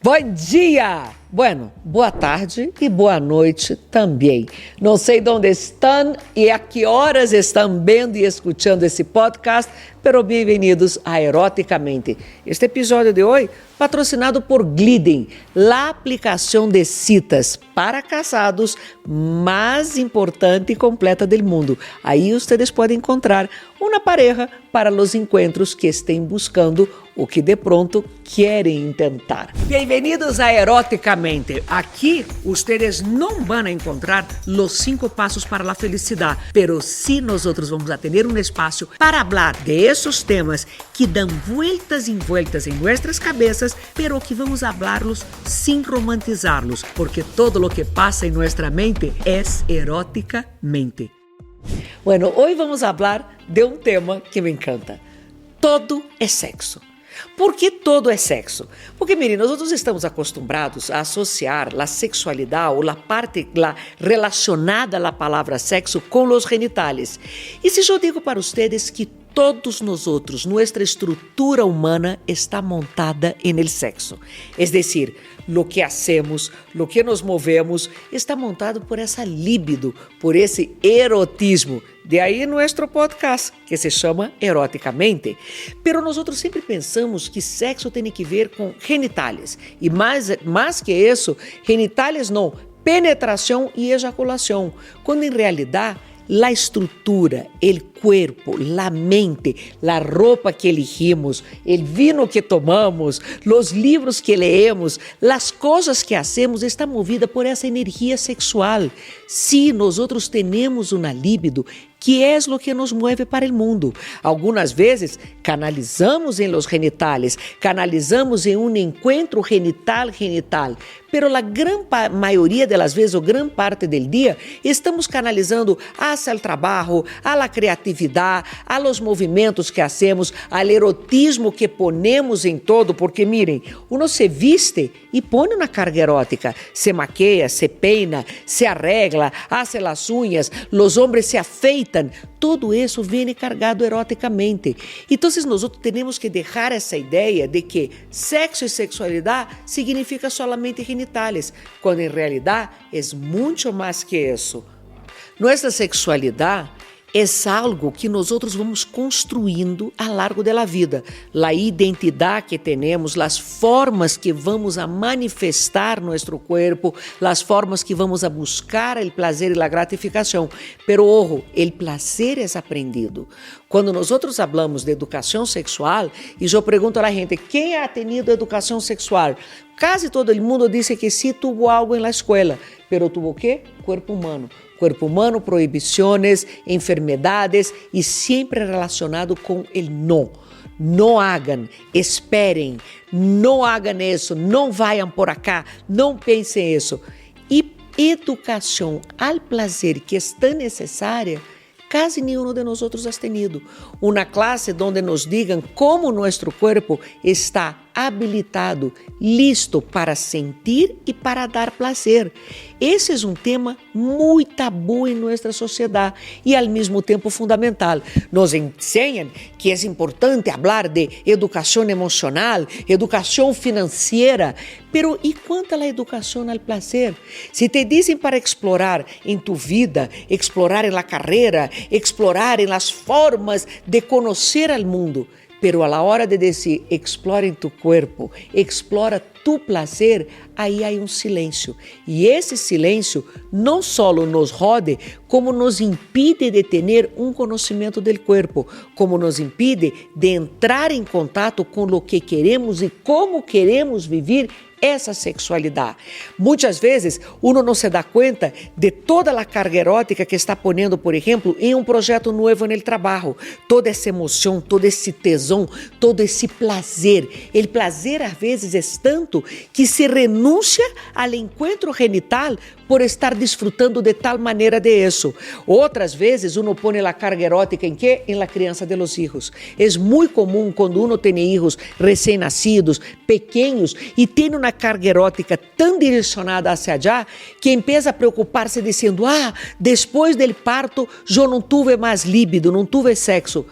Bom dia! Bueno, boa tarde e boa noite também. Não sei onde estão e a que horas estão vendo e escutando esse podcast, pero bem-vindos a Eroticamente. Este episódio de hoje patrocinado por Glidden, a aplicação de citas para casados mais importante e completa do mundo. Aí vocês podem encontrar uma pareja para os encontros que estén buscando o que de pronto querem tentar. Bem-vindos a Eroticamente. Aqui, vocês não vão encontrar os 5 passos para a felicidade, pero sí nosotros vamos a ter um espaço para falar de esses temas que dão vueltas em nossas cabeças, pero que vamos hablarlos sem romantizarlos, porque todo lo que passa em nossa mente é eroticamente. Bueno, hoje vamos falar de um tema que me encanta. Todo é sexo. ¿Por que todo é sexo? Porque, miren, nós estamos acostumbrados a associar a sexualidade ou a parte relacionada à palavra sexo com os genitales. E se eu digo para vocês que todos nosotros, nuestra estrutura humana está montada en el sexo. Es decir, lo que hacemos, lo que nos movemos, está montado por essa libido, por esse erotismo. De aí nuestro podcast, que se chama Eroticamente. Pero nosotros sempre pensamos que sexo tem que ver com genitales. E mais que isso, genitales não, penetração e ejaculação. Quando em realidade, la estrutura, el cuerpo, la mente, la ropa que elegimos, el vino que tomamos, los libros que leemos, las cosas que hacemos está movida por essa energia sexual. Sí, nosotros tenemos una libido que é o que nos mueve para o mundo. Algumas vezes canalizamos em los genitales, canalizamos em um encontro genital, pero a grande maioria das vezes, ou grande parte do dia, estamos canalizando hacia o trabalho, a la criatividade, a los movimentos que hacemos, al erotismo que ponemos em todo, porque miren, uno se viste e põe uma carga erótica, se maqueia, se peina, se arregla, hace las uñas, los hombres se afeitam, todo isso vem cargado eroticamente. Então, nós temos que deixar essa ideia de que sexo e sexualidade significa solamente genitales, quando em realidade é muito mais que isso. Nossa sexualidade é algo que nós vamos construindo ao largo da vida. A identidade que temos, as formas que vamos a manifestar nosso corpo, as formas que vamos a buscar o prazer e a gratificação. Pero, ojo, o prazer é aprendido. Quando nós falamos de educação sexual, e eu pergunto a gente, quem ha tenido educação sexual? Quase todo mundo disse que sí tuvo algo na escola, pero tuvo o quê? Corpo humano. Corpo humano, proibições, enfermedades e sempre relacionado com o não. Não hagam, esperem, não hagam isso, não vayam por acá, não pensem isso. E educação ao prazer que é tão necessária, quase nenhum de nós has tenido. Uma classe onde nos digam como nosso corpo está habilitado, listo para sentir e para dar prazer. Esse é um tema muito tabu em nossa sociedade e ao mesmo tempo fundamental. Nos ensinam que é importante falar de educação emocional, educação financeira, pero e quanto à educação ao prazer? Se te dizem para explorar em tu vida, explorar em la carreira, explorar em las formas de conhecer al mundo, pero a la hora de dizer, explora em tu corpo, explora tu prazer, aí há um silêncio. E esse silêncio não só nos rode, como nos impide de ter um conhecimento do corpo, como nos impide de entrar em contato com o que queremos e como queremos viver essa sexualidade. Muitas vezes, uno não se dá conta de toda a carga erótica que está ponendo, por exemplo, em um projeto novo no trabalho. Toda essa emoção, todo esse tesão, todo esse prazer. O prazer, às vezes, é tanto que se renuncia ao encontro genital por estar desfrutando de tal maneira de isso. Outras vezes, uno põe a carga erótica em quê? Em la criança de los hijos. É muito comum quando uno tem hijos recém-nascidos, pequenos, e tem uma carga erótica tão direcionada hacia allá, que empieza a preocupar-se dizendo, depois do parto, eu não tive mais líbido, não tive sexo.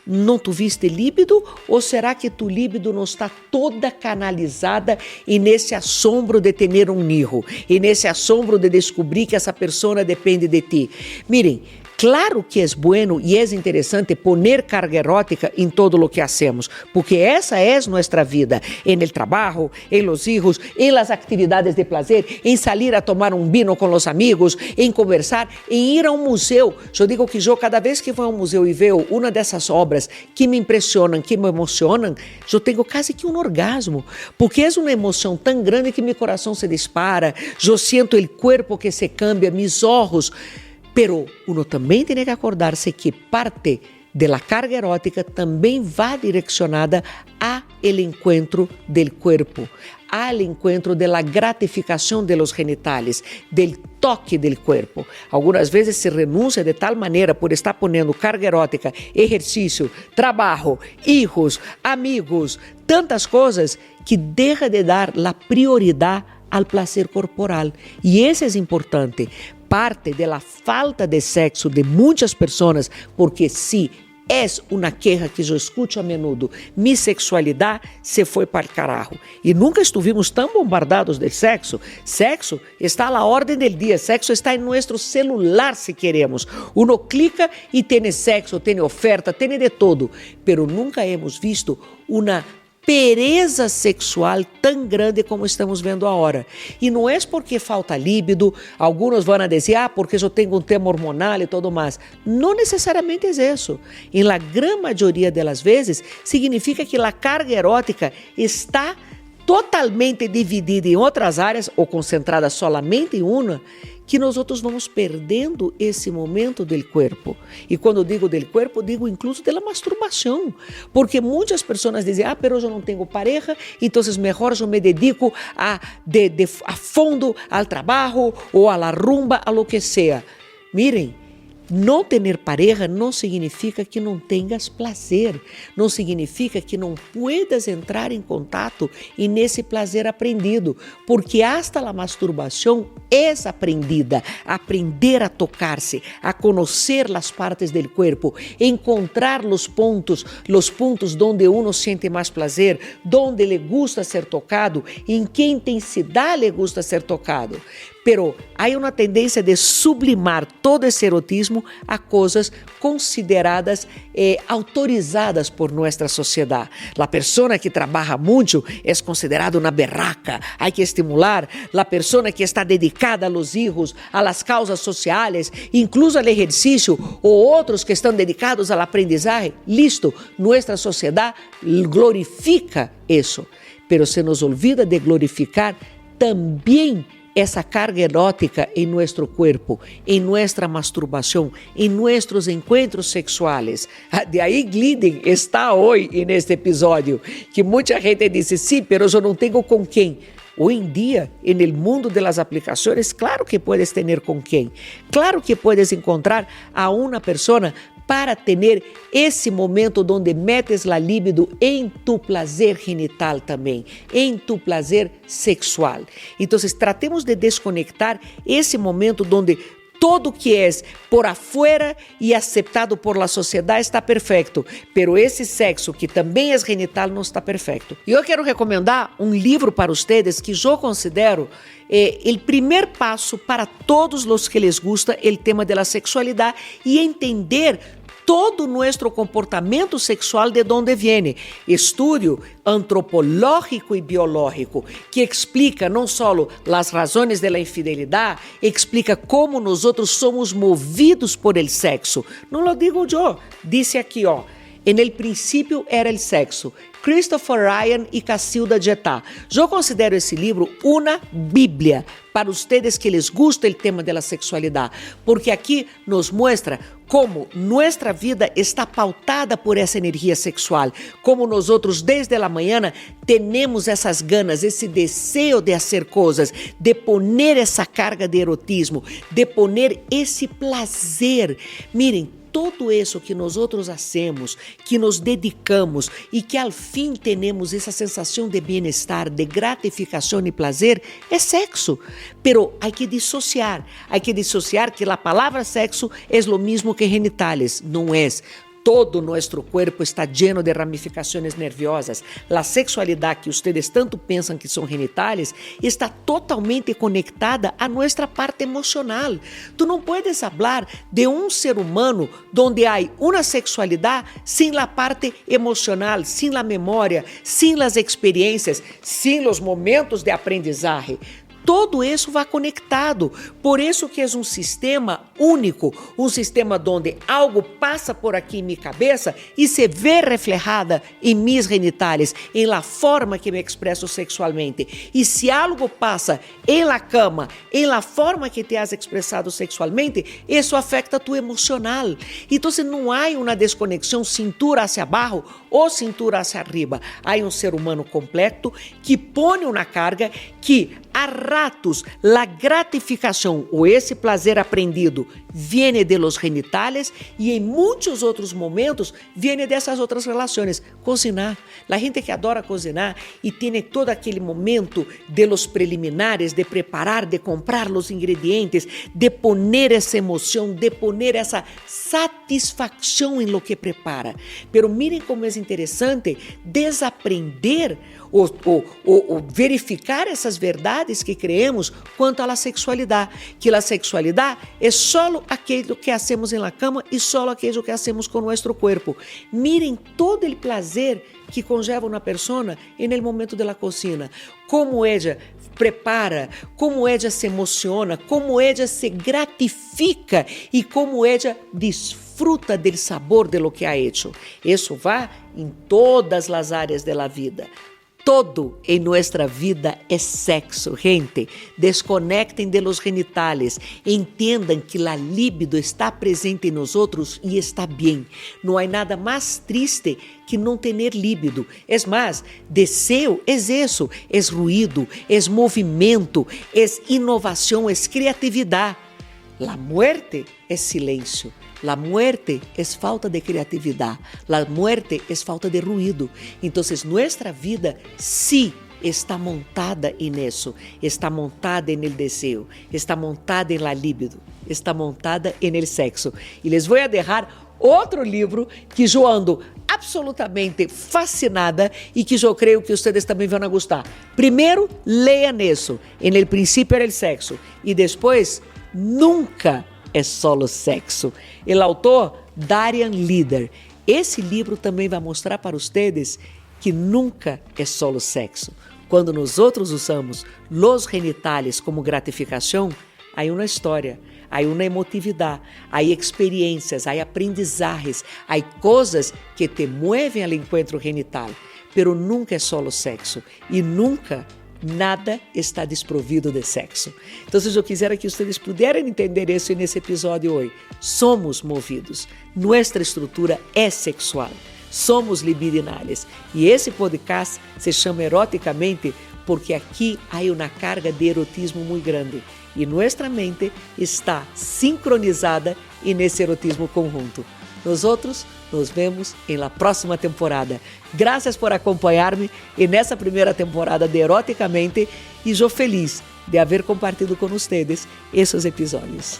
não tuviste líbido? Ou será que tu líbido não está toda canalizada e nesse assombro de ter um hijo, e nesse assombro de descobrir que essa pessoa depende de ti? Miren, claro que é bueno e é interessante poner carga erótica em todo lo que hacemos, porque essa é nossa vida, en el trabajo, en los hijos, en las actividades de placer, en salir a tomar um vino com os amigos, em conversar, em ir a um museu. Eu digo que cada vez que vou a um museu e vejo uma dessas obras que me impressionam, que me emocionam, eu tenho quase que um orgasmo, porque é uma emoção tão grande que meu coração se dispara, eu sinto o corpo que se cambia, mis ojos. Pero uno também tem que acordar-se que parte da carga erótica também vai direcionada a el encuentro del cuerpo, al encuentro de la gratificación de los genitales, del toque del cuerpo. Algumas vezes se renuncia de tal maneira por estar poniendo carga erótica, ejercicio, trabajo, hijos, amigos, tantas coisas que deja de dar la prioridad al placer corporal. E esse é importante. Parte da falta de sexo de muitas pessoas, porque se é uma queja que eu escuto a menudo, minha sexualidade se foi para o carajo. E nunca estivemos tão bombardados de sexo. Sexo está à ordem do dia, sexo está em nosso celular se queremos. Uno clica e tem sexo, tem oferta, tem de todo. Pero nunca hemos visto uma pereza sexual tão grande como estamos vendo agora. E não é porque falta líbido, alguns vão dizer, porque eu tenho um tema hormonal e tudo mais. Não necessariamente é isso. Em la gran maioria das vezes, significa que a carga erótica está totalmente dividida em outras áreas ou concentrada solamente em uma, que nós outros vamos perdendo esse momento do corpo. E quando digo do corpo, digo incluso da masturbação. Porque muitas pessoas dizem, pero eu não tenho pareja, então melhor eu me dedico a fundo ao trabalho ou a la rumba, a lo que seja. Miren, não ter pareja não significa que não tenhas prazer, não significa que não puedas entrar em contato e nesse prazer aprendido, porque hasta a masturbação é aprendida, aprender a tocar-se, a conhecer as partes do corpo, encontrar os pontos onde uno sente mais prazer, onde lhe gusta ser tocado, em que intensidade lhe gusta ser tocado. Pero há uma tendência de sublimar todo esse erotismo a coisas consideradas autorizadas por nossa sociedade. A pessoa que trabalha muito é considerada uma berraca. Há que estimular a pessoa que está dedicada a los hijos, a las causas sociais, incluso ao exercício, ou outros que estão dedicados ao aprendizagem. Listo, nossa sociedade glorifica isso. Pero se nos olvida de glorificar também essa carga erótica em nosso corpo, em nossa masturbação, em nossos encontros sexuais. De aí Glidden está hoje neste episódio, que muita gente disse, sim, mas eu não tenho com quem. Hoje em dia, no mundo das aplicações, claro que puedes ter com quem. Claro que puedes encontrar a uma pessoa para ter esse momento onde metes la libido em tu prazer genital também, em tu prazer sexual. Então, tratemos de desconectar esse momento onde todo que é por afuera e acceptado por la sociedade está perfeito, pero esse sexo que também é genital não está perfeito. E eu quero recomendar um livro para vocês que eu considero o primeiro passo para todos os que les gusta o tema da sexualidade e entender todo nuestro comportamento sexual de onde vem. Estudio antropológico e biológico que explica não só as razões da infidelidade, explica como nós outros somos movidos por el sexo. Não lo digo eu, disse aqui, En el princípio era el sexo. Christopher Ryan e Cacilda Jetá. Eu considero esse livro uma bíblia para vocês que les gusta o tema da sexualidade, porque aqui nos mostra como nossa vida está pautada por essa energia sexual, como nós outros desde a manhã temos essas ganas, esse desejo de fazer coisas, de poner essa carga de erotismo, de poner esse prazer. Miren, todo isso que nós outros hacemos, que nos dedicamos e que al fim tenemos essa sensação de bem-estar, de gratificação e prazer, é sexo. Pero hay que dissociar que a palavra sexo é o mesmo que genitales, não é. Todo nuestro cuerpo está lleno de ramificaciones nerviosas. La sexualidad que ustedes tanto piensan que son genitales está totalmente conectada a nuestra parte emocional. Tú no puedes hablar de un ser humano donde hay una sexualidad sin la parte emocional, sin la memoria, sin las experiencias, sin los momentos de aprendizaje. Todo isso vai conectado, por isso que é um sistema único, um sistema onde algo passa por aqui em minha cabeça e se vê reflejada em mis genitales, em la forma que me expresso sexualmente. E se algo passa em la cama, em la forma que te has expressado sexualmente, isso afeta tu emocional. Então não há uma desconexão cintura hacia abaixo ou cintura hacia arriba. Há um ser humano completo que põe uma carga que a ratos, la gratificação ou esse prazer aprendido viene de los genitales e em muitos outros momentos viene dessas outras relações. Cozinhar. La gente que adora cozinhar e tem todo aquele momento de los preliminares, de preparar, de comprar los ingredientes, de poner essa emoção, de poner essa satisfação em lo que prepara. Pero miren como é interessante desaprender ou verificar essas verdades que creemos quanto à sexualidade, que a sexualidade é só aquilo que hacemos na cama e só aquilo que hacemos com nosso corpo. Miren todo o prazer que conlleva uma pessoa no momento da cocina, como ela prepara, como ela se emociona, como ela se gratifica e como ela disfruta do sabor de lo que ha hecho. Isso vai em todas as áreas da vida. Todo em nossa vida é sexo, gente. Desconectem de los genitales. Entendam que a libido está presente em nós outros e está bem. Não há nada mais triste que não ter líbido. É mais, desejo é isso, é ruído, é movimento, é inovação, é criatividade. La muerte é silêncio. La muerte é falta de criatividade. La muerte é falta de ruído. Então, nossa vida sí está montada em isso. Está montada en el deseo. Está montada en la libido. Está montada en el sexo. E les vou a deixar outro livro que eu ando absolutamente fascinada e que eu creio que vocês também vão gostar. Primeiro, leiam isso. En el princípio era el sexo. E depois, nunca é solo sexo. O autor, Darian Leader. Esse livro também vai mostrar para vocês que nunca é solo sexo. Quando nós outros usamos los genitales como gratificação, há uma história, há uma emotividade, há experiências, há aprendizajes, há coisas que te mueven ao encontro genital, pero nunca é solo sexo e nunca nada está desprovido de sexo. Então, eu quisera que vocês pudessem entender isso nesse episódio hoje. Somos movidos. Nossa estrutura é sexual. Somos libidinales. E esse podcast se chama Eroticamente porque aqui há uma carga de erotismo muito grande. E nossa mente está sincronizada nesse erotismo conjunto. Nós outros nos vemos na próxima temporada. Graças por acompanhar-me nessa primeira temporada de Eroticamente e eu feliz de haver compartilhado com vocês esses episódios.